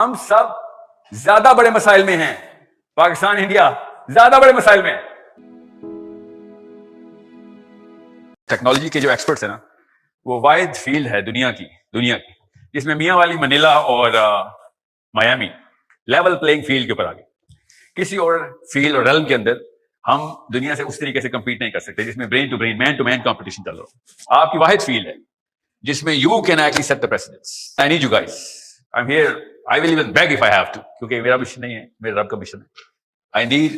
ہم سب زیادہ بڑے مسائل میں ہیں. پاکستان انڈیا زیادہ بڑے مسائل میں. ٹیکنالوجی کے جو ایکسپرٹس ہیں نا وہ واحد فیلڈ ہے دنیا کی جس میں میاں والی منیلا اور میامی لیول پلینگ فیلڈ کے اوپر آ گئے. کسی اور فیلڈ اور ریلم کے اندر ہم دنیا سے اس طریقے سے کمپیٹ نہیں کر سکتے جس میں brain to brain man to man competition چل رہا ہو. آپ کی واحد فیلڈ ہے جس میں you can actually set the precedence. I need you guys. I am here. I will even beg if I have to, کیونکہ میرا مشن نہیں ہے, میرے رب کا مشن ہے. I need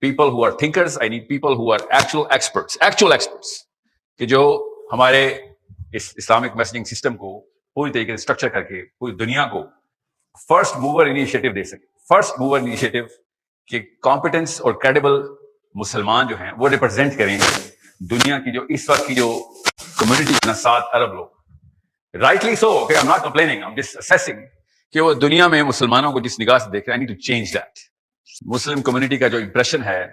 people who are thinkers. I need people who are actual experts کہ جو ہمارے اس اسلامک میسجنگ سسٹم کو پوری طریقے سے اسٹرکچر کر کے پوری دنیا کو فرسٹ موور انیشیٹو دے سکے. فرسٹ موور انیشیٹو کہ کمپیٹنس اور کریڈیبل مسلمان جو ہیں وہ ریپرزینٹ کریں دنیا کی جو اس وقت کی جو کمیونٹی ہے نا 7 ارب لوگ. رائٹلی سو کہ I'm not complaining, I'm just assessing کہ وہ دنیا میں مسلمانوں کو جس نگاہ سے دیکھ رہے ہیں. I need to change that. Muslim community کا جو امپریشن ہے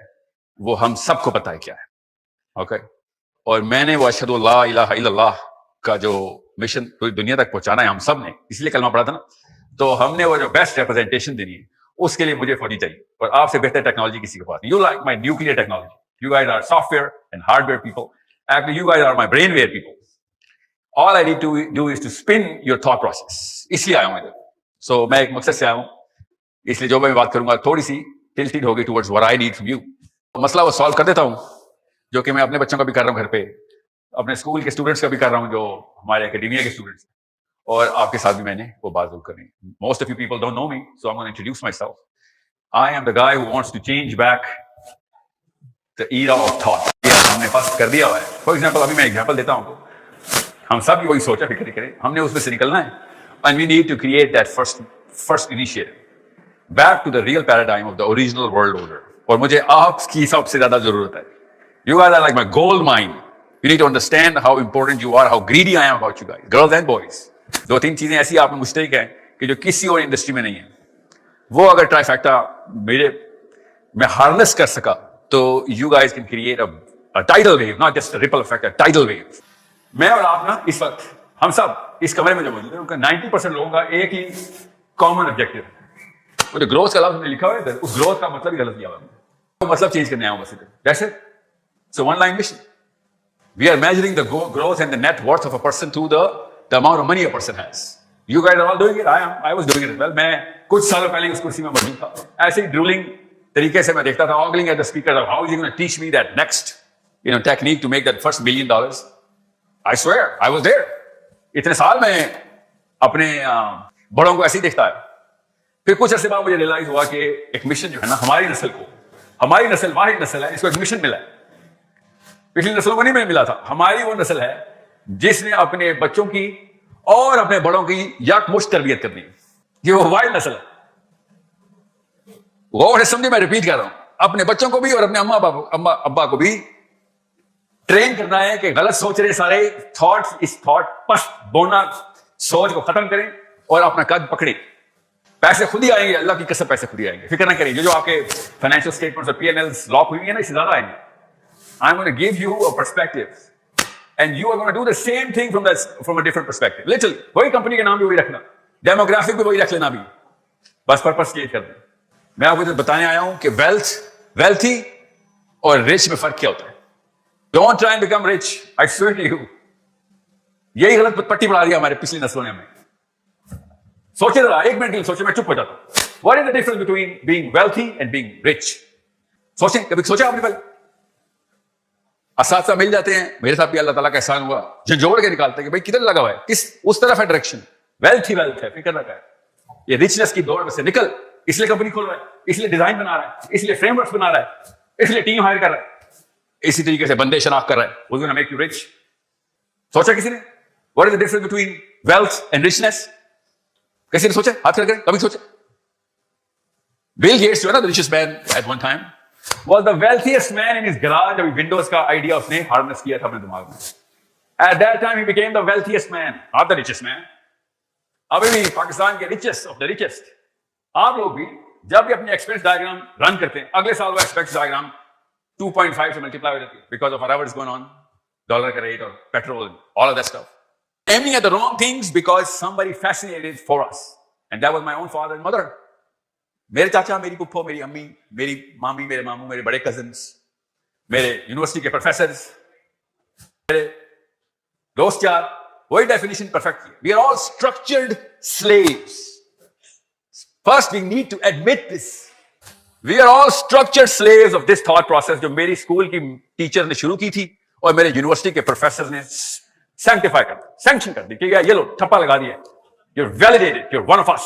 وہ ہم سب کو پتا ہے کیا ہے. اوکے اور میں نے وہ اشہد اللہ الہ الا اللہ کا جو مشن پوری دنیا تک پہنچانا ہے ہم سب نے, اس لیے کلمہ پڑھا تھا نا, تو ہم نے وہ جو بیسٹ ریپرزینٹیشن دینی ہے اس کے لیے مجھے فوجی چاہیے اور آپ سے بہتر ٹیکنالوجی کسی کے پاس نہیں. You like my nuclear technology. You guys are software and hardware people. Actually you guys are my brain ware people. All I need to do is to spin your thought process. اس لیے آیا ہوں ادھر. سو میں ایک مقصد سے آیا ہوں, اس لیے جو میں بات کروں گا تھوڑی سی ٹلٹڈ ہوگی towards what I need from you. مسئلہ وہ سالو کر دیتا ہوں جو کہ میں اپنے بچوں کا بھی کر رہا ہوں گھر پہ, اپنے اسکول کے اسٹوڈنٹس کا بھی کر رہا ہوں جو ہمارے اکیڈیمیا کے اسٹوڈنٹس, اور آپ کے ساتھ بھی میں نے وہ بات ضرور کرنی. Most of you people don't know me, so I'm going to introduce myself. I am the guy who wants to change back the era of thought. ہم نے فرسٹ کر دیا ہوا ہے. فار ایگزامپل ابھی میں ایگزامپل دیتا ہوں, ہم سب کی وہی سوچا فکر کریں, ہم نے اس میں سے نکلنا ہے. And we need to create that first initiative back to the real paradigm of the original world order. اور مجھے آپ کی سب سے زیادہ ضرورت ہے. You guys are like my gold mine. You need to understand how important you are, how greedy I am about you guys, girls and boys. 2-3 چیزیں ایسی آپ میں مشترک ہیں کہ جو کسی اور انڈسٹری میں نہیں ہے. وہ اگر ٹرائیفیکٹا میں ہارنس کر سکا تو you guys can create a tidal wave, not just a ripple effect, a tidal wave. میں اور آپ نا اس وقت ہم سب اس کمرے میں جو موجود ہیں ان کا 90% لوگوں کا ایک ہی کامن آبجیکٹو ہے. وہ جو گروتھ کا لفظ ہم نے لکھا ہوا ہے اس گروتھ کا مطلب ہی غلط لیا ہوا ہے. وہ مطلب چینج کرنے آیا ہوں بس. That's it. So one line mission. We are measuring the growth and the net worth of a person through the amount of money a person has. You guys are all doing it. I was doing it as well. میں کچھ سالوں پہلے اس کرسی میں موجود تھا. ایسے ہی ڈرولنگ طریقے سے میں دیکھتا تھا, ogling at the speaker of how is he going to teach me that next technique to make that first $1 million. I swear, I was there. اتنے سال میں اپنے بڑوں کو ایسے ہی دیکھتا ہے. پھر کچھ عرصے بعد مجھے ریئلائز ہوا کہ ایک مشن جو ہے نا ہماری نسل واحد نسل ہے, اس کو ایک مشن ملا ہے. پچھلی نسلوں کو نہیں ملا تھا. ہماری وہ نسل ہے جس نے اپنے بچوں کی اور اپنے بڑوں کی یکمشت تربیت کرنی ہے. یہ وہ واحد نسل ہے. غور سے سمجھے, میں ریپیٹ کر رہا ہوں, اپنے بچوں کو بھی اور اپنے اما ابا کو بھی ٹرین کرنا ہے کہ غلط سوچ رہے سارے تھاٹس, اس تھاٹ پست بونا سوچ کو ختم کریں اور اپنا قد پکڑیں. پیسے خود ہی آئیں گے, اللہ کی قسم پیسے خود ہی آئیں گے. فکر نہ کریں, جو آپ کے فائنینشیل اسٹیٹمنٹس اور P&Ls لاک ہوئی ہیں نا اس سے زیادہ آئیں گے. I'm going to give you a perspective and you are going to do the same thing from a different perspective. Literally وہی کمپنی کا نام بھی وہی رکھنا, ڈیموگرافک بھی وہی رکھ لینا, بھی بس پرپس چینج کر دیں. میں آپ کو بتانے آیا ہوں کہ ویلتھی اور رچ میں فرق کیا ہوتا ہے. Don't try and become rich. I swear to you. یہی غلط پٹی پڑھا دیا ہمارے پچھلی نسلوں نے ہمیں. سوچے ذرا, ایک منٹ کے لیے سوچے, میں چپ ہو جاتا ہوں. What is the difference between being wealthy and being rich? سوچیں, کبھی سوچا آپ نے پہلے؟ اساتذہ مل جاتے ہیں, میرے ساتھ بھی اللہ تعالیٰ کا احسان ہوا, جھنجھوڑ کے نکالتے ہیں کہ بھائی کدھر لگا ہوا ہے, کس اس طرف ہے ڈائریکشن. ویلتھ ہی ویلتھ ہے, فکر نہ کریں. یہ رچنس کی دوڑ میں سے نکل, اس لیے کمپنی کھول رہا ہے, اس لیے ڈیزائن بنا رہا ہے, اس لیے فریم ورکس بنا رہا ہے, اس لیے ٹیم ہائر کر رہا ہے, اسی طریقے سے بندے شناخت کر رہا ہے. وہ گونا میک یو رچ. سوچا کسی نے what is the difference between wealth and رچنس؟ کسی نے سوچا؟ ہاتھ کھڑا کریں, کبھی سوچا؟ بل گیٹس جو ہے نا, the richest man at one time was the wealthiest man in his garage. ابھی ونڈوز کا آئیڈیا اس نے ہارنس کیا تھا اپنے دماغ میں. At that time he became the wealthiest man, not the richest man. ابھی بھی پاکستان کے richest of the richest. آپ لوگ بھی جب بھی اپنی ایکسپینس ڈائیگرام رن کرتے ہیں, اگلے سال وہ ایکسپینس ڈائیگرام 2.5 سے ملٹیپلائی ہو جاتی ہے because of whatever is going on, dollar کا ریٹ اور petrol, all of that stuff. Aiming at the wrong things because somebody fascinated for us. And that was my own father and mother. میرے چاچا, میری پھپھو, میری امی, میری مامی, میرے ماموں, میرے بڑے کزنس, میرے یونیورسٹی کے پروفیسرز, میرے دوست یار, وہی ڈیفینیشن پرفیکٹ کی. We are all structured slaves. First we need to admit this. We are all structured slaves of this thought process جو میری اسکول کی ٹیچر نے شروع کی تھی اور میرے یونیورسٹی کے پروفیسر نے سینکٹیفائی کر دی, سینکشن کر دی کہ یہ لو ٹھپا لگا دیا. You're validated. You're one of us.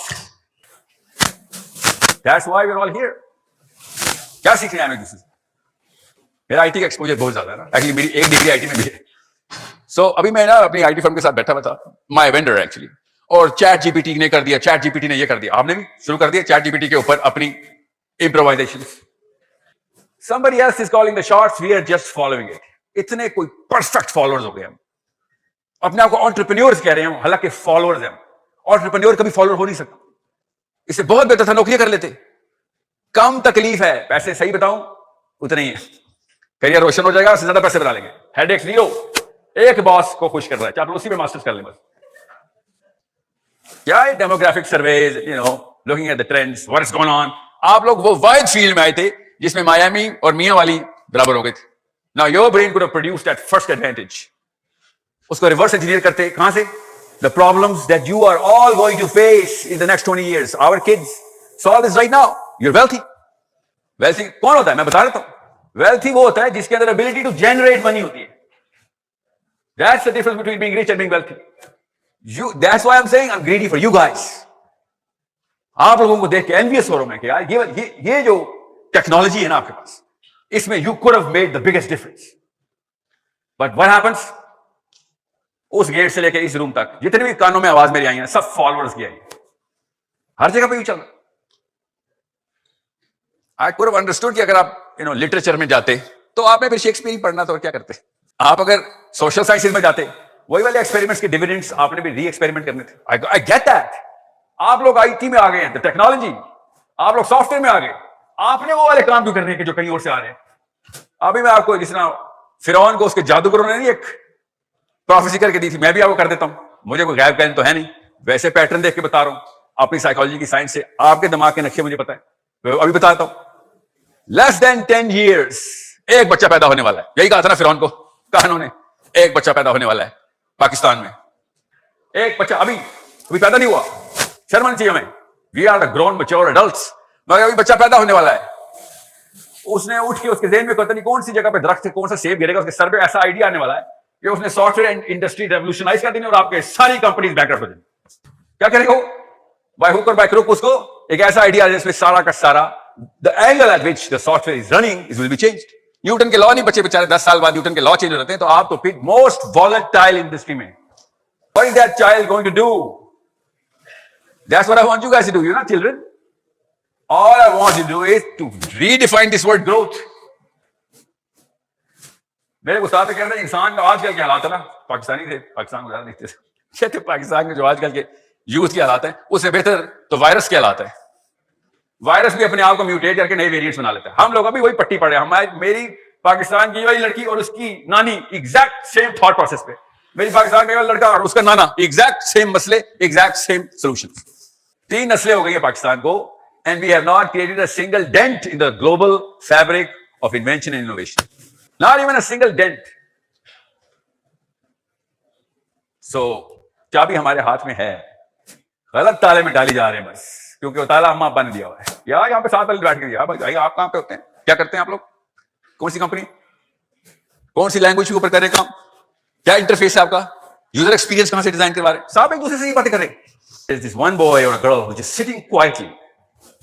That's why we're all here. کیا سیکھ رہے ہیں ہم ایک دوسرے سے؟ میرا آئی ٹی کا ایکسپوجر بہت زیادہ ہے نا. ایکچولی میری ایک ڈگری آئی ٹی میں بھی ہے. سو ابھی میں نا اپنی آئی ٹی فرم کے ساتھ بیٹھا ہوا تھا, مائی وینڈر ایکچولی, اور چیٹ جی پی ٹی نے کر دیا, چیٹ جی پی ٹی نے یہ کر دیا. آپ نے بھی شروع کر دیا چیٹ جی پی ٹی کے اوپر اپنی improvisations. Somebody else is calling the shots. We are just following it. اتنے کوئی پرفیکٹ فالوورز ہو گئے ہم, اپنے آپ کو انٹرپرینیورز کہہ رہے ہیں, حالانکہ فالوورز ہیں. انٹرپرینیور کبھی فالوور ہو نہیں سکتا. اس سے بہت بہتر تھا نوکری کر لیتے. کم تکلیف ہے, پیسے صحیح بتاؤں اتنے ہی ہیں, کیریئر روشن ہو جائے گا, اس سے زیادہ پیسے بنا لیں گے. ہیڈ ایک زیرو, ایک باس کو خوش کر رہا ہے, چاہے اسی میں ماسٹرز کر لیں بس. کیا ہے demographic services, looking at the trends, what is going on. آپ لوگ وہ واحد فیلڈ میں آئے تھے جس میں مایامی اور میاں والی برابر ہو گئے تھے. Now your brain could have produced that first advantage. اس کو ریورس انجینئر کرتے کہاں سے؟ The problems that you are all going to face in the next 20 years. Our kids solve this right now. You're wealthy. Wealthy کون ہوتا ہے؟ میں بتا دیتا ہوں. Wealthy وہ ہوتا ہے جس کے اندر ability to generate money ہوتی ہے. That's the difference between being rich and being wealthy. That's why I'm saying I'm greedy for you guys. آپ لوگوں کو دیکھ کے envious ہو رہا ہوں میں کہ یار یہ جو ٹیکنالوجی ہے نا آپ کے پاس, اس میں you could have made the biggest difference. But what happens? اس گیٹ سے لے کے اس روم تک جتنے بھی کانوں میں آواز میری آئی ہیں سب فالوورز کی آئی ہیں, ہر جگہ پہ یوں چل رہا. I could have understood کہ اگر آپ لٹریچر میں جاتے تو آپ نے پھر شیکسپیئر پڑھنا تھا اور کیا کرتے. آپ اگر سوشل سائنسز میں جاتے وہی والے ایکسپیریمنٹس کے ڈیویڈنڈس آپ نے بھی ری ایکسپیریمنٹ کرنے تھے. I get that. آپ لوگ آئی ٹی میں آ گئے ہیں, ٹیکنالوجی, آپ لوگ سافٹ ویئر میں آ گئے, آپ نے وہ والے کام کیوں کرنے ہیں کہ جو کہیں اور سے آ رہے ہیں. ابھی میں آپ کو جس طرح فرعون کو اس کے جادوگروں نے نہیں ایک پروفیسی کر کے دی تھی, میں بھی آپ کو کر دیتا ہوں. مجھے کوئی غائب علم تو ہے نہیں, ویسے پیٹرن دیکھ کے بتا رہا ہوں اپنی سائیکالوجی کی سائنس سے. آپ کے دماغ کے نقشے مجھے پتا ہے, ابھی بتاتا ہوں. لیس دین 10 years ایک بچہ پیدا ہونے والا ہے. یہی کہا تھا نا فرعون کو, کہا انہوں نے ایک بچہ پیدا ہونے والا ہے پاکستان میں. ایک بچہ ابھی پیدا نہیں ہوا, شرم آنی چاہیے ہمیں. We are grown mature adults, مگر ابھی بچہ پیدا ہونے والا ہے. اس نے اٹھ کے اس کے ذہن میں پتہ نہیں کون سی جگہ پہ درخت ہے, کون سا سیب گرے گا, اس کے سر پہ ایسا آئیڈیا آنے والا ہے کہ اس نے سافٹ ویئر انڈسٹری ریولیوشنائز کر دینی اور آپ کے ساری کمپنیز بینکرپٹ ہو جائیں. کیا کرے گا بائی ہوک اور بائی کروک, اس کو ایک ایسا آئیڈیا جس میں سارا کا سارا the angle at which the software is running will be changed. Newton کے لا نہیں بچے بےچارے 10 سال بعد نیوٹن کے لا چینج ہو جاتے ہیں, تو آپ تو پھر موسٹ volatile انڈسٹری میں what is that child going to do? That's what I want you guys to do. You're not children. All I want you to do is to redefine this word growth. میرے استاد کہتے ہیں انسان کا آج کل کے حالات ہے نا, پاکستانی تھے, پاکستان کو زیادہ نہیں تھے, کہتے پاکستان کے جو آج کل کے یوتھ کے حالات ہیں اس سے بہتر تو وائرس کے حالات ہیں. وائرس بھی اپنے آپ کو میوٹیٹ کر کے نئے ویریئنٹس بنا لیتا ہے. ہم لوگ ابھی وہی پٹی پڑے ہیں. میری پاکستان کی والی لڑکی اور اس کی نانی ایگزیکٹ سیم تھاٹ پروسیس پہ, میری پاکستان کا لڑکا اور اس کا نانا ایگزیکٹ سیم مسئلے, ایگزیکٹ سیم سولوشن. 3 نسلیں ہو گئی ہیں پاکستان کو, and we have not created a single dent in the global fabric of invention and innovation. Not even a single dent. So چابی ہمارے ہاتھ میں ہے, غلط تالے میں ڈالی جا رہے ہیں بس, کیونکہ وہ تالا ہم بند دیا ہوا ہے. یہاں پہ 7 بیٹھ کے دیا بھائی, آپ کہاں پہ ہوتے ہیں, کیا کرتے ہیں آپ لوگ, کون سی کمپنی, کون سی لینگویج کے اوپر کر رہے ہیں کام, کیا انٹرفیس ہے آپ کا, یوزر ایکسپیرینس کہاں سے ڈیزائن کروا رہے ہیں. صاحب ایک دوسرے سے یہ باتیں کر رہے ہیں. There's this one boy or a girl who's just sitting quietly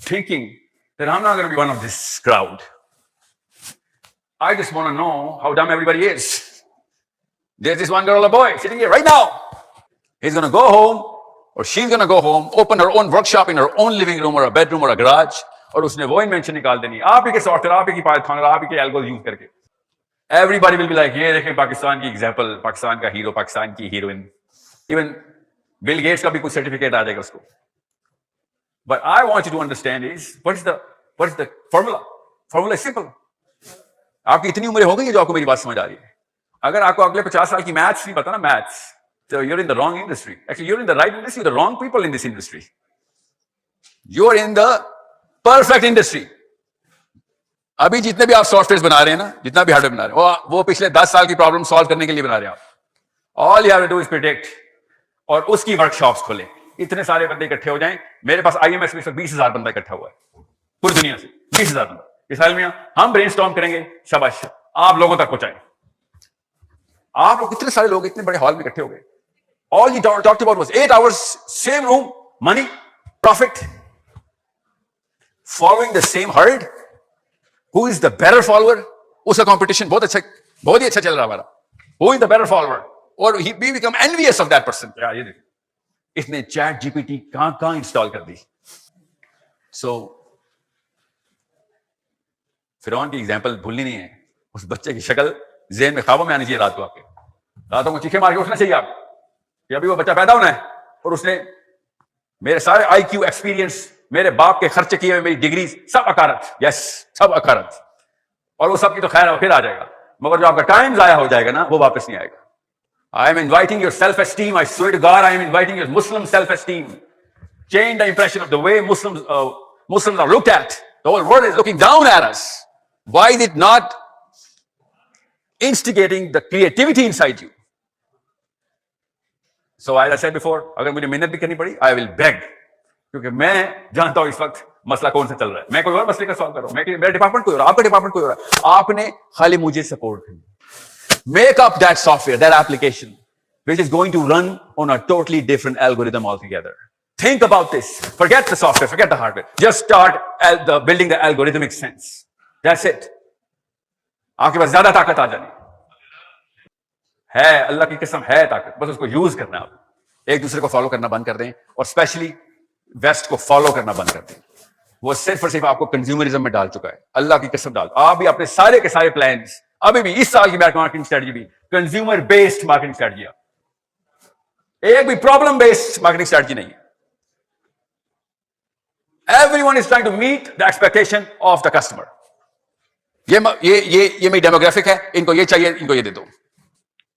thinking that I'm not going to be one of this crowd. I just want to know how dumb everybody is. There's this one girl or boy sitting here right now. He's going to go home or she's going to go home, open her own workshop in her own living room or a bedroom or a garage, اور اس نے وہ invention نکال دینی آپ ہی کے soft where, آپ ہی کی Python اور آپ ہی کے الگو یوز کر کے. Everybody will be like, یہ دیکھیں پاکستان کی ایگزامپل, پاکستان کا ہیرو, پاکستان کی ہیروئن. ایون بل گیٹس کا بھی کچھ سرٹیفکیٹ آ جائے گا اس کو. But I want you to understand is what is the formula? Formula is simple. آپ کی اتنی عمریں ہو گئی ہے جو آپ کو میری بات سمجھ آ رہی ہے. اگر آپ کو اگلے 50 سال کی میتھس نہیں پتا نا, maths, so you're in the wrong industry. Actually, you're in the right industry, the wrong people in this industry. You are in the perfect industry. ابھی جتنے بھی آپ سافٹ ویئر بنا رہے ہیں نا, جتنا بھی ہارڈ ویئر بنا رہے ہیں, وہ پچھلے 10 سال کی پرابلم سالو کرنے کے لیے بنا رہے ہیں آپ. All you have to do is predict, اور اس کی ورک شاپس کھولیں, اتنے سارے بندے اکٹھے ہو جائیں. میرے پاس آئی ایم ایس میں 20,000 بندہ اکٹھا ہوا ہے پوری دنیا سے, 20,000 بندہ. اس حال میں ہم برین اسٹارم کریں گے, شاباش, آپ لوگوں تک پہنچائیں. آپ لوگ کتنے سارے لوگ اتنے بڑے ہال میں اکٹھے ہو گئے. All you talked about was 8 hours, same room, money, profit. Following the same herd. Who is the better follower? اس کا competition بہت اچھا, بہت ہی اچھا چل رہا ہمارا. Who is the better follower? اور we become envious of that person. یہ دیکھیں, اس نے چیٹ جی پی ٹی کہاں انسٹال کر دی. So فرعون کی ایگزامپل بھولنی نہیں ہے. اس بچے کی شکل ذہن میں, خوابوں میں آنی چاہیے رات کو. آپ کے راتوں کو چیخے مار کے اٹھنا چاہیے آپ کہ ابھی وہ بچہ پیدا ہونا ہے, اور اس نے میرے سارے آئی کیو, ایکسپیرینس, میرے باپ کے خرچ کیے ہوئے میری ڈگریز, سب اکارت. یس, سب اکارت. اور وہ سب کی تو خیر پھر آ جائے گا, مگر جو آپ کا ٹائم ضائع ہو جائے گا نا, وہ واپس نہیں آئے گا. I am inviting your self-esteem. I swear to God, I am inviting your Muslim self-esteem. Change the impression of the way Muslims are looked at. The whole world is looking down at us. Why is it not instigating the creativity inside you? So as I said before, اگر مجھے محنت بھی کرنی پڑی, I will beg. کیونکہ میں جانتا ہوں اس وقت مسئلہ کون سا چل رہا ہے. میں کوئی اور مسئلے کا سوال کر رہا ہوں, میرا ڈپارٹمنٹ کوئی اور, آپ کا ڈپارٹمنٹ کوئی اور. آپ نے خالی مجھے سپورٹ کرنی. Make up that software, that application, which is going to run on a totally different algorithm altogether. Think about this. Forget the software, forget the hardware. Just start building the algorithmic sense. That's it. آپ کے پاس زیادہ طاقت آ جانی ہے, اللہ کی قسم ہے طاقت, بس اس کو یوز کرنا ہے. آپ ایک دوسرے کو فالو کرنا بند کر دیں, اور اسپیشلی ویسٹ کو فالو کرنا بند کر دیں. وہ صرف اور صرف آپ کو کنزیومرزم میں ڈال چکا ہے, اللہ کی قسم ڈال. آپ بھی اپنے سارے کے سارے پلانس ابھی بھی اس سال کی مارکیٹنگ اسٹریٹجی بھی کنزیومر بیسڈ مارکیٹنگ اسٹریٹجی ہے, ایک بھی پرابلم بیسڈ مارکیٹنگ اسٹریٹجی نہیں ہے. Everyone is trying to meet the expectation of the customer. یہ میری ڈیموگرافک ہے, ان کو یہ چاہیے, ان کو یہ دے دو.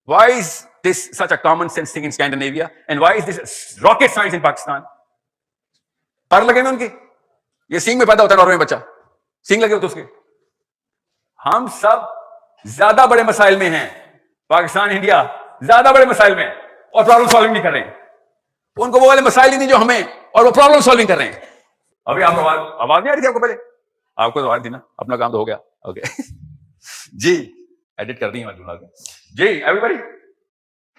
Why is this such a common sense thing in Scandinavia? And why is this rocket science in Pakistan? پر لگے میں ان کی, یہ سینگ میں پیدا ہوتا ہے نارمل بچہ, سینگ لگے ہوتے اس کے. ہم سب زیادہ بڑے مسائل میں ہیں, پاکستان, انڈیا زیادہ بڑے مسائل میں ہیں, اور پرابلم سالونگ نہیں کر رہے ہیں. ان کو وہ والے مسائل ہی نہیں جو ہمیں, اور وہ پرابلم سالونگ کر رہے ہیں. ابھی آپ کو آواز نہیں آ رہی تھی آپ کو پہلے؟ آپ کو تو آ رہی تھی نا, اپنا کام تو ہو گیا. اوکے جی, ایڈٹ کر دی ہیں جی. ایوری بڑی,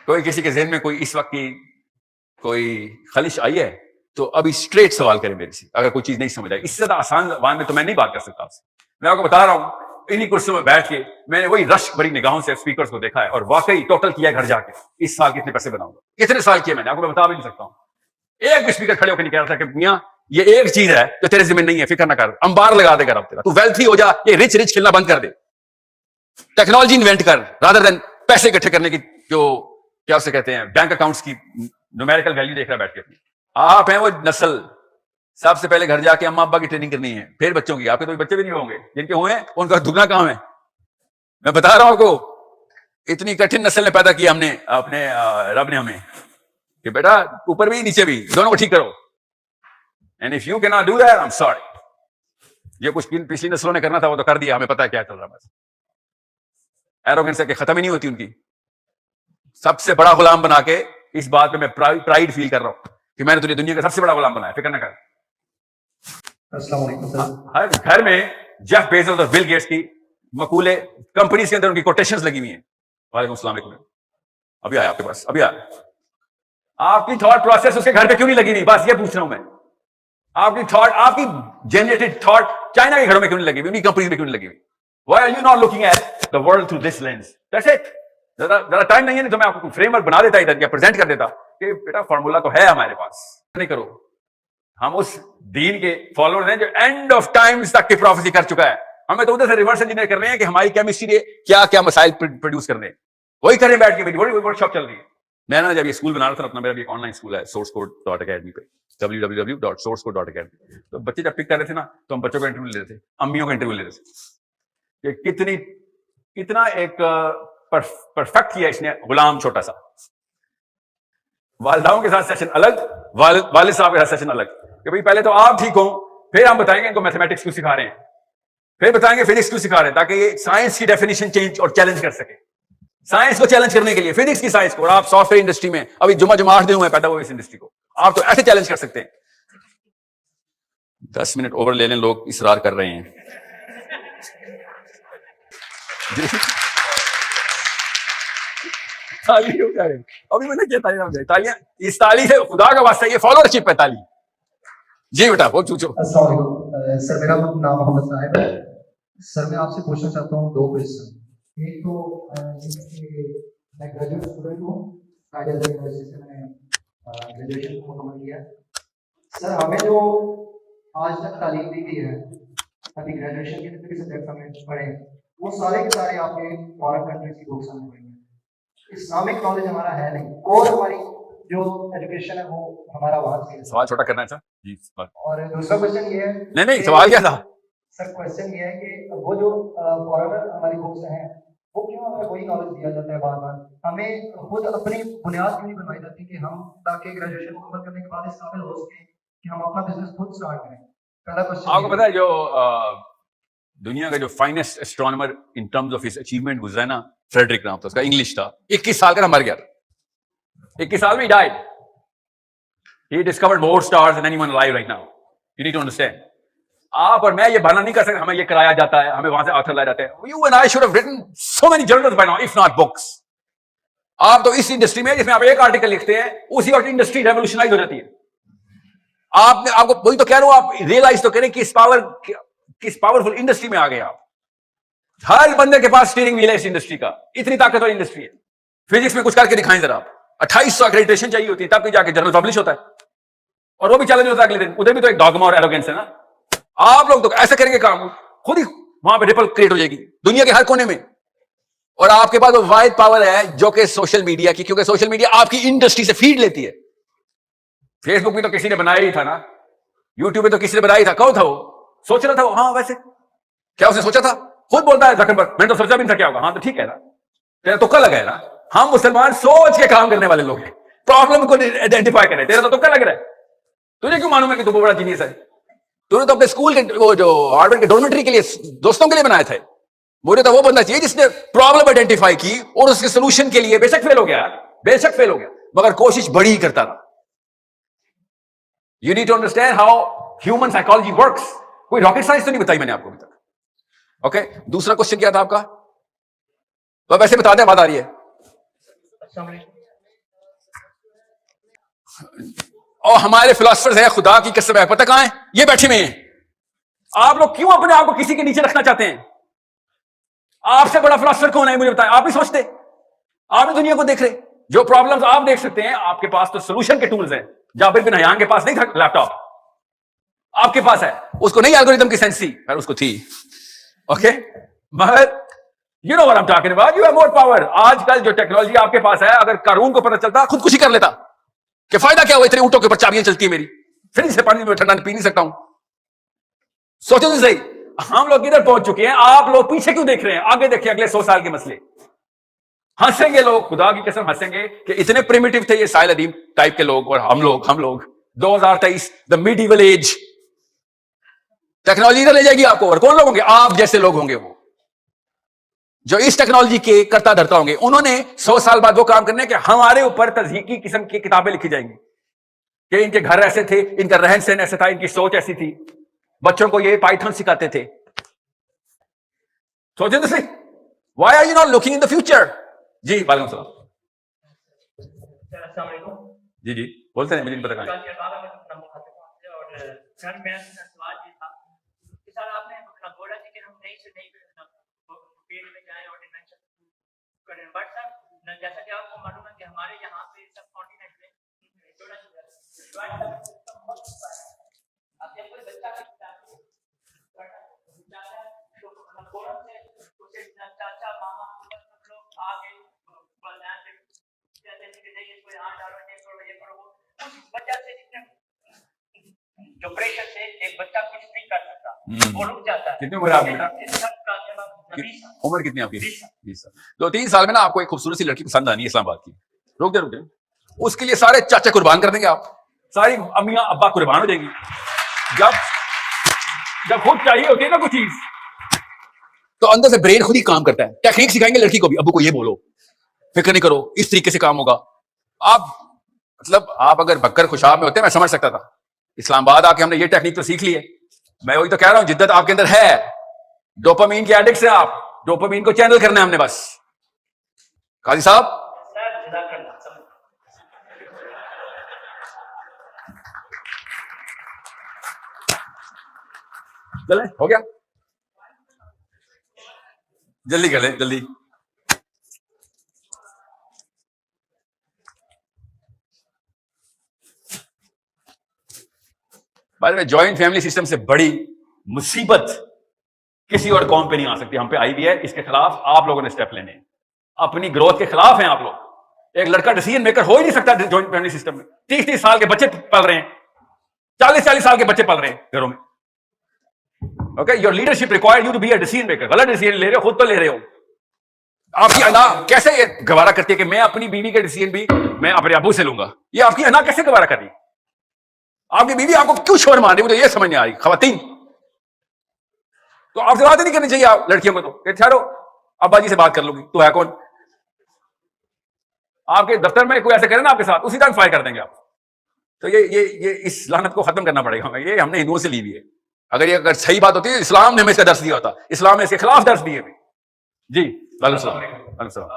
کوئی کسی کے ذہن میں کوئی اس وقت کی کوئی خلش آئی ہے تو ابھی اسٹریٹ سوال کریں میرے سے. اگر کوئی چیز نہیں سمجھ آئی, اس سے زیادہ آسان زبان میں تو میں نہیں بات کر سکتا آپ سے. میں آپ کو بتا رہا ہوں, انہی کرسیوں میں بیٹھ کے میں نے وہی رشک بھری نگاہوں سے اسپیکرز کو دیکھا ہے, اور واقعی ٹوٹل کیا گھر جا کے اس سال کتنے پیسے بناؤں گا, کتنے سال کیے میں نے, آپ کو میں بتا بھی نہیں سکتا ہوں. ایک بھی اسپیکر کھڑے ہو کے نہیں کہہ رہا تھا کہ میاں یہ ایک چیز ہے جو تیرے ذمہ نہیں ہے, فکر نہ کر, انبار لگا دے گا رب تیرا, تو ویلتھی ہو جا, یہ رچ کھیلنا بند کر دے, ٹیکنالوجی انوینٹ کر رادر دین پیسے اکٹھے کرنے کی, جو کیا اسے کہتے ہیں بینک اکاؤنٹس کی نومیریکل ویلیو دیکھ رہا بیٹھ کے. آپ ہیں وہ نسل, سب سے پہلے گھر جا کے اماں ابا کی ٹریننگ کرنی ہے, پھر بچوں کی. آپ کے تو بچے بھی نہیں ہوں گے, جن کے ہوئے ہیں ان کا دگنا کام ہے. میں بتا رہا ہوں آپ کو, اتنی کٹھن نسل نے پیدا کیا ہم نے, اپنے رب نے ہمیں, کہ بیٹا اوپر بھی نیچے بھی دونوں کو ٹھیک کرو. And if you can't do that, I am sorry. یہ کچھ پچھلی نسلوں نے کرنا تھا وہ تو کر دیا, ہمیں پتا ہے کیا چل رہا ہے. بس ایروگنس ہے کہ ختم ہی نہیں ہوتی ان کی. سب سے بڑا غلام بنا کے, اس بات پہ میں پرائڈ فیل کر رہا ہوں کہ میں نے تجھے دنیا کا سب سے بڑا غلام بنایا, فکر نہ کر. السلام علیکم. ہر گھر میں جیف بیزوس اور بل گیٹس کی مقولے, کمپنیز کے اندر ان کی کوٹیشنز لگی ہوئی ہیں. وعلیکم السلام علیکم. ابھی آیا آپ کے پاس, ابھی آیا. آپ کی تھاٹ پروسیس اس کے گھر پہ کیوں نہیں لگی ہوئی, بس یہ پوچھ رہا ہوں میں. آپ کی تھاٹ, آپ کی جنریٹڈ تھاٹ چائنا کے گھروں میں کیوں نہیں لگی ہوئی, ان کی کمپنیز میں کیوں نہیں لگی ہوئی. Why are you not looking at the world through this lens? That's it. ذرا ٹائم نہیں ہے, تو میں آپ کو فریم ورک بنا دیتا ادھر, یا پریزنٹ کر دیتا کہ بیٹا فارمولا تو ہے ہمارے پاس. نہیں کرو, ہم اس دین کے فالوور ہیں جو اینڈ آف ٹائمز تک کی پروفیسی کر چکا ہے. ہمیں تو ادھر سے ریورس انجینئر کر رہے ہیں کہ ہماری کیمسٹری نے کیا کیا مسائل پروڈیوس کرنے, وہی کریں بیٹھ کے. بڑی ورک شاپ چل رہی ہے. میں نے جب یہ اسکول بنا رہا تھا اپنا, میرا بھی ایک آن لائن اسکول ہے sourcecode.academy پہ, www.sourcecode.academy. تو بچے جب پک کر رہے تھے نا, تو ہم بچوں کا انٹرویو لے رہے تھے, امیوں کا انٹرویو لے رہے تھے کہ کتنا ایک پرفیکٹ کیا اس نے غلام چھوٹا سا. والداؤں کے ساتھ سیشن الگ, والد صاحب کے ساتھ سیشن الگ, کہ بھئی پہلے تو آپ ٹھیک ہوں, پھر ہم بتائیں گے ان کو میتھمیٹکس کیوں سکھا رہے ہیں, پھر بتائیں گے فزکس کیوں سکھا رہے ہیں, تاکہ یہ سائنس کی ڈیفینیشن چینج اور چیلنج کر سکے, سائنس کو چیلنج کرنے کے لیے, فزکس کی سائنس کو. اور آپ سافٹ ویئر انڈسٹری میں ابھی جمعہ 8 دن ہوئے پیدا ہوئے اس انڈسٹری کو, آپ تو ایسے چیلنج کر سکتے ہیں. 10 منٹ اوور لے لیں, لوگ اصرار کر رہے ہیں. ابھی میں نے کیا تالیاں, اس تالی سے خدا کا واسطہ یہ فالوورشپ ہے تالی. جی بیٹا وہ چوچو. السلام علیکم سر, میرا نام محمد صاحب ہے. سر میں آپ سے پوچھنا چاہتا ہوں 2 کوشچن. ایک تو میں گریجویٹ اسٹوڈنٹ ہوں, قائد اعظم یونیورسٹی سے میں نے گریجویشن مکمل کیا. سر ہمیں جو آج تک تعلیم دی گئی ہے, ابھی گریجویشن کے جتنے بھی سبجیکٹ ہمیں پڑھے وہ سارے کے سارے آپ کے فارن کنٹریز کی بکس ہمیں پڑھی ہیں. اسلامک نالج ہمارا ہے نہیں, اور ہماری جو ایجوکیشن ہے وہ ہمارا وہاں سے. سوال چھوٹا کرنا تھا جی. اور دوسرا کوشچن یہ ہے, نہیں سوال کیا تھا سر کوشچن یہ ہے کہ وہ جو فارنر ہماری بکس ہیں وہ کیوں ہمیں وہی نالج دیا جاتا ہے بار بار, ہمیں خود اپنی بنیاد کیوں نہیں بنوائی جاتی کہ ہم تاکہ گریجویشن مکمل کرنے کے بعد اس قابل ہو سکیں کہ ہم اپنا بزنس خود اسٹارٹ کریں. پہلا کوشچن آپ کو پتا ہے جو دنیا کا جو finest astronomer in terms of his achievement گزرا ہے نا, فریڈرک نام تھا اس کا, انگلش تھا, 21 سال کا مر گیا تھا, 21 سال میں died. He discovered more stars than anyone alive right now. You need to understand. آپ اور میں یہ بہانا نہیں کر سکتے ہمیں یہ کرایا جاتا ہے, ہمیں وہاں سے آتھر لائے جاتے ہیں. You and I should have written so many journals by now, if not books. آپ تو اس انڈسٹری میں جس میں آپ ایک آرٹیکل لکھتے ہیں اسی وقت انڈسٹری ریولیوشنائز ہو جاتی ہے. آپ کو وہی تو کہہ رہا ہوں, آپ ریئلائز تو کریں کس پاورفل انڈسٹری میں آ گئے آپ. ہر بندے کے پاس اسٹیئرنگ وہیل ہے اس انڈسٹری کا, اتنی طاقتور انڈسٹری ہے. فزکس میں کچھ کر کے دکھائیں ذرا آپ, 2800 اکریڈیٹیشن چاہیے ہوتی ہے تب کہ جا کے جرنل پبلش ہوتا ہے, اور وہ بھی چیلنج ہوتا ہے اگلے دن. ادھر بھی تو ایک ڈاگما اور ایروگینس ہے نا. آپ لوگ تو ایسے کریں گے کام, خود ہی وہاں پہ ریپل کریٹ ہو جائے گی دنیا کے ہر کونے میں. اور آپ کے پاس وہ واحد پاور ہے جو کہ سوشل میڈیا کی, کیونکہ سوشل میڈیا آپ کی انڈسٹری سے فیڈ لیتی ہے. فیس بک بھی تو کسی نے بنایا ہی تھا نا, یوٹیوب پہ تو کسی نے بنایا ہی تھا. کون تھا وہ, سوچ رہا تھا وہ, ہاں ویسے کیا اس نے سوچا تھا, خود بولتا ہے زکربرگ, میں نے تو سوچا بھی نہیں تھا کیا ہوگا. ہاں تو ٹھیک ہے نا, تیرا تکا لگا ہے نا. ہم مسلمان سوچ کے کام کرنے والے لوگ ہیں, پرابلم کو آئیڈینٹیفائی کریں. تیرا تو تکا لگ رہا ہے, تجھے کیوں معلوم ہے کہ تو بڑا جینیس ہے. تو نے تو اپنے اسکول کے وہ جو ہارڈویئر کے ڈورمیٹری کے لیے دوستوں کے لیے بنائے تھے. مجھے تو وہ بندہ چاہیے جس نے پرابلم آئیڈینٹیفائی کی اور اس کے سولوشن کے لیے بے شک فیل ہو گیا, بے شک فیل ہو گیا, مگر کوشش بڑی ہی کرتا تھا. You need to understand how human psychology works. کوئی راکٹ سائنس تو نہیں بتائی میں نے آپ کو ابھی تک. اوکے, دوسرا کوشچن کیا تھا آپ کا, تو ویسے بتا دیں, بات آ رہی ہے. اور ہمارے فلاسفرز ہیں, خدا کی قسم ہے, پتہ کہاں ہیں, یہ بیٹھے ہوئے ہیں. آپ لوگ کیوں اپنے آپ کو کسی کے نیچے رکھنا چاہتے ہیں؟ آپ سے بڑا فلاسفر کون ہے مجھے بتائیں. آپ نہیں سوچتے, آپ بھی دنیا کو دیکھ رہے. جو پرابلمز آپ دیکھ سکتے ہیں آپ کے پاس تو سولوشن کے ٹولز ہیں. جابر بن حیان کے پاس نہیں تھا لیپ ٹاپ, آپ کے پاس ہے. اس کو نہیں الگوریتم کی سینس تھی, اس کو تھی. اوکے, مگر you know what I am talking about, you have more power. آج کل جو ٹیکنالوجی آپ کے پاس ہے, اگر قارون کو پتہ چلتا خودکشی کر لیتا کہ فائدہ کیا ہوا, اتنے اونٹوں کے اوپر چابیاں چلتی ہیں میری, فریج سے پانی میں ٹھنڈا پی نہیں سکتا ہوں. سوچو تو صحیح, ہم لوگ ادھر پہنچ چکے ہیں, آپ لوگ پیچھے کیوں دیکھ رہے ہیں؟ آگے دیکھیں اگلے 100 سال کے مسئلے. ہنسیں گے لوگ, خدا کی قسم ہنسیں گے کہ اتنے پریمیٹیو تھے یہ سائل ادیم ٹائپ کے لوگ, اور ہم لوگ 2023 دا میڈیول ایج. ٹیکنالوجی ادھر لے جائے گی آپ کو, اور کون لوگ ہوں گے؟ آپ جیسے لوگ ہوں گے وہ جو اس ٹیکنالوجی کے کرتا دھرتا ہوں گے. انہوں نے 100 سال بعد وہ کام کرنے کہ ہمارے اوپر تذہیقی قسم کی کتابیں لکھی جائیں گی کہ ان کے گھر ایسے تھے, ان کا رہن سہن ایسا تھا, ان کی سوچ ایسی تھی, بچوں کو یہ پائتھن سکھاتے تھے. سوچیں تو صحیح, why are you not looking in the future. جی وعلیکم السلام. السلام علیکم. جی بولتے ہیں, مجھے نہیں پتا کہاں. سر میرا سوال یہ تھا کہ سر آپ نے بولا تھا کہ ہم نئی سے نئی فیلڈ میں جائیں اور انوینشن کریں, بٹ سر جیسا کہ آپ کو معلوم ہے کہ ہمارے یہاں پہ سب کانٹیننٹ میں اب جب کوئی بچہ چاچا ماما لوگ آگے کوئی 8 ڈالر 1 کروڑ یہ کرو, اس وجہ سے جو پریشر سے ایک بچہ کچھ نہیں کر سکتا, وہ رک جاتا ہے. کتنی عمر ہے آپ کی؟ عمر کتنی آپ کی؟ 20 سال. 2-3 سال میں نا آپ کو ایک خوبصورت سی لڑکی پسند آنی ہے اسلام آباد کی. رک جائے اس کے لیے سارے چاچا قربان کر دیں گے آپ, ساری امیاں ابا قربان ہو جائیں گی. جب خود چاہیے ہوتی ہے نا کوئی چیز تو اندر سے برین خود ہی کام کرتا ہے. ٹیکنیک سکھائیں گے لڑکی کو بھی, ابو کو یہ بولو, فکر نہیں کرو, اس طریقے سے کام ہوگا. آپ اگر بکر خوشاب میں ہوتے میں سمجھ سکتا تھا. اسلام آباد آ کے ہم نے یہ ٹیکنیک تو سیکھ لی ہے. میں وہی تو کہہ رہا ہوں, جدت آپ کے اندر ہے, ڈوپامین کے ایڈکٹ سے آپ, ڈوپامین کو چینل کرنا ہے ہم نے بس. قاضی صاحب چلیں, ہو گیا, جلدی کر لیں جلدی. جوائنٹ فیملی سسٹم سے بڑی مصیبت کسی اور قوم پہ نہیں آ سکتی, ہم پہ آئی بھی ہے. اس کے خلاف آپ لوگوں نے اسٹیپ لینے ہیں, اپنی گروتھ کے خلاف ہیں آپ لوگ. ایک لڑکا ڈیسیژن میکر ہو ہی نہیں سکتا جوائنٹ فیملی سسٹم میں. 30 سال کے بچے پل رہے ہیں, 40 سال کے بچے پل رہے ہیں گھروں میں. Okay, your leadership required you to be a decision maker. غلط ڈیسیژن لے رہے ہو, خود تو لے رہے ہو. آپ کی انا کیسے یہ گوارا کرتی ہے کہ میں اپنی بیوی کا ڈیسیژن بھی میں اپنے ابو سے لوں گا؟ یہ آپ کی انا کیسے گوارا کر رہی ہے؟ آپ کی بیوی آپ کو کیوں چھوڑ مار رہی ہے؟ مجھے یہ سمجھ نہیں آ رہی. خواتین تو آپ سے بات نہیں کرنی چاہیے آپ لڑکیوں کو, تو کہ ٹھہرو ابا جی سے بات کر لوں گی, تو ہے کون؟ آپ کے دفتر میں کوئی ایسے کرے نا آپ کے ساتھ, اسی ٹائم فائر کر دیں گے آپ. تو یہ اس لعنت کو ختم کرنا پڑے گا. یہ ہم نے ہندوؤں سے لی ہوئی ہے. اگر صحیح بات ہوتی ہے اسلام نے ہمیں اس کا درس دیا ہوتا, اسلام نے اس کے خلاف درس دیے. جی وعلیکم السلام. وعلیکم السلام.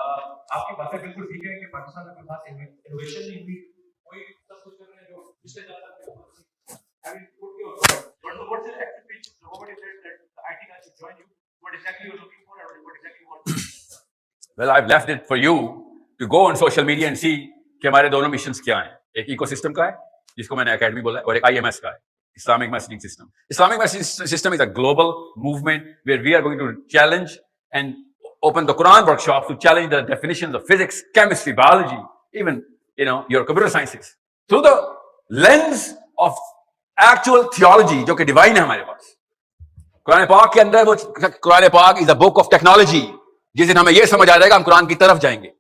آپ کی باتیں بالکل ٹھیک ہے کہ پاکستان میں کوئی خاص انوویشن نہیں ہوئی, کوئی سب کچھ کر رہے ہیں جو پچھلے زیادہ Well, I've left it for you to go on social media and see کہ ہمارے دونوں مشنز کیا ہیں. ایک ایکو سسٹم کا ہے جس کو میں نے اکیڈمی بولا ہے, اور ایک IMS کا ہے, Islamic Messaging System. Islamic Messaging System is a global movement where we are going to challenge and open the Quran workshop to challenge the definitions of physics, chemistry, biology, even your computer sciences through the lens of actual theology جو کہ divine ہے ہمارے پاس. قرآن پاک کے اندر وہ قرآن پاک از اے book of technology. جس دن ہمیں یہ سمجھ آ جائے گا ہم قرآن کی طرف جائیں گے.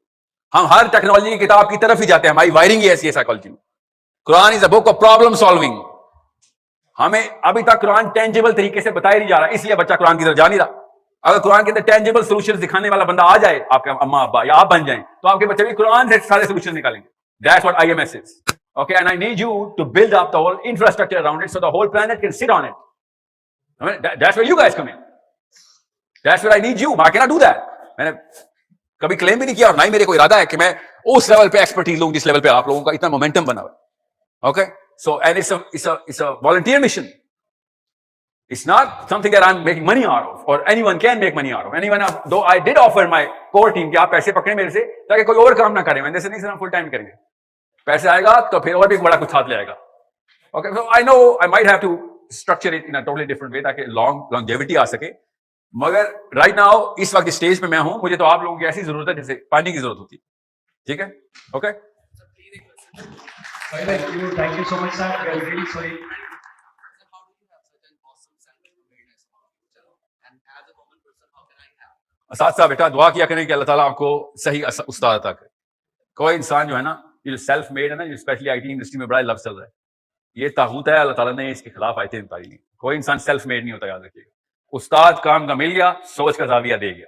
ہم ہر ٹیکنالوجی کی کتاب کی طرف ہی جاتے ہیں, ہماری وائرنگ ہی ایسی ہے سائیکالوجی میں. قرآن از اے بک آف پرابلم سالونگ. ہمیں ابھی تک قرآن ٹینجیبل طریقے سے بتایا نہیں جا رہا, اس لیے بچہ قرآن کی طرف جا نہیں رہا. اگر قرآن کے اندر ٹینجیبل سولوشن دکھانے والا بندہ آ جائے, آپ کے اما ابا یا آپ بن جائیں, تو آپ کے بچے بھی قرآن سے سارے سولوشن نکالیں گے. That's what IMS is. Okay, and I need you to build up the whole infrastructure around it so the whole planet can sit on it. I mean, that's where you guys come in. That's where I need you. I cannot do that. میں نے کبھی کلیم بھی نہیں کیا, اور نہ ہی میرے کو ارادہ ہے کہ میں اس لیول پہ ایکسپرٹیز لوں جس لیول پہ آپ لوگوں کا اتنا مومنٹم بنا ہوا ہے. Okay, so and it's a volunteer mission. It's not something that I'm making money out of, or anyone can make money out of. Anyone, though I did offer my core team کہ آپ پیسے پکڑیں میرے سے تاکہ کوئی اور کام نہ کریں. میں سے نہیں سر ہم فل ٹائم کریں گے, پیسے آئے گا تو پھر اور بھی بڑا کچھ ہاتھ لے آئے گا. Okay, so I know I might have to structure it in a totally different way تاکہ longevity آ سکے. مگر رائٹ ناؤ اس وقت اسٹیج پہ میں ہوں, مجھے تو آپ لوگوں کی ایسی ضرورت ہے جیسے پانی کی ضرورت ہوتی ہے. ٹھیک ہے, okay. Thank you so much, sir. We are really sorry. اساتذہ بیٹا دعا کیا کریں کہ اللہ تعالیٰ آپ کو صحیح استاد عطا کرے. کوئی انسان جو ہے نا, یہ جو سیلف میڈ ہے نا, جو اسپیشلی آئی ٹی انڈسٹری میں بڑا لفظ چل رہا ہے, یہ طاغوت ہے. اللہ تعالیٰ نے اس کے خلاف آیتیں اتاری ہیں. کوئی انسان سیلف میڈ نہیں ہوتا, یاد رکھیے گا. استاد کام کا مل گیا, سوچ کا زاویہ دے گیا.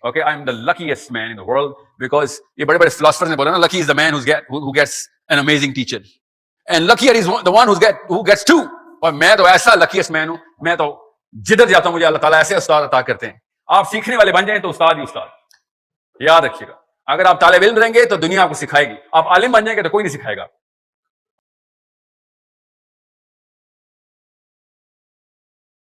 Okay, I am the luckiest man in the world, because یہ بڑے بڑے فلاسفرز نے بولا نا, لکی از دا مین who gets an amazing teacher, and luckier is the one who gets two. اور میں تو ایسا لکیسٹ مین ہوں, میں تو جدھر جاتا ہوں مجھے اللہ تعالیٰ ایسے استاد عطا کرتے ہیں. آپ سیکھنے والے بن جائیں تو استاد ہی استاد. یاد رکھیے گا, اگر آپ طالب علم رہیں گے تو دنیا آپ کو سکھائے گی, آپ عالم بن جائیں گے تو کوئی نہیں سکھائے گا.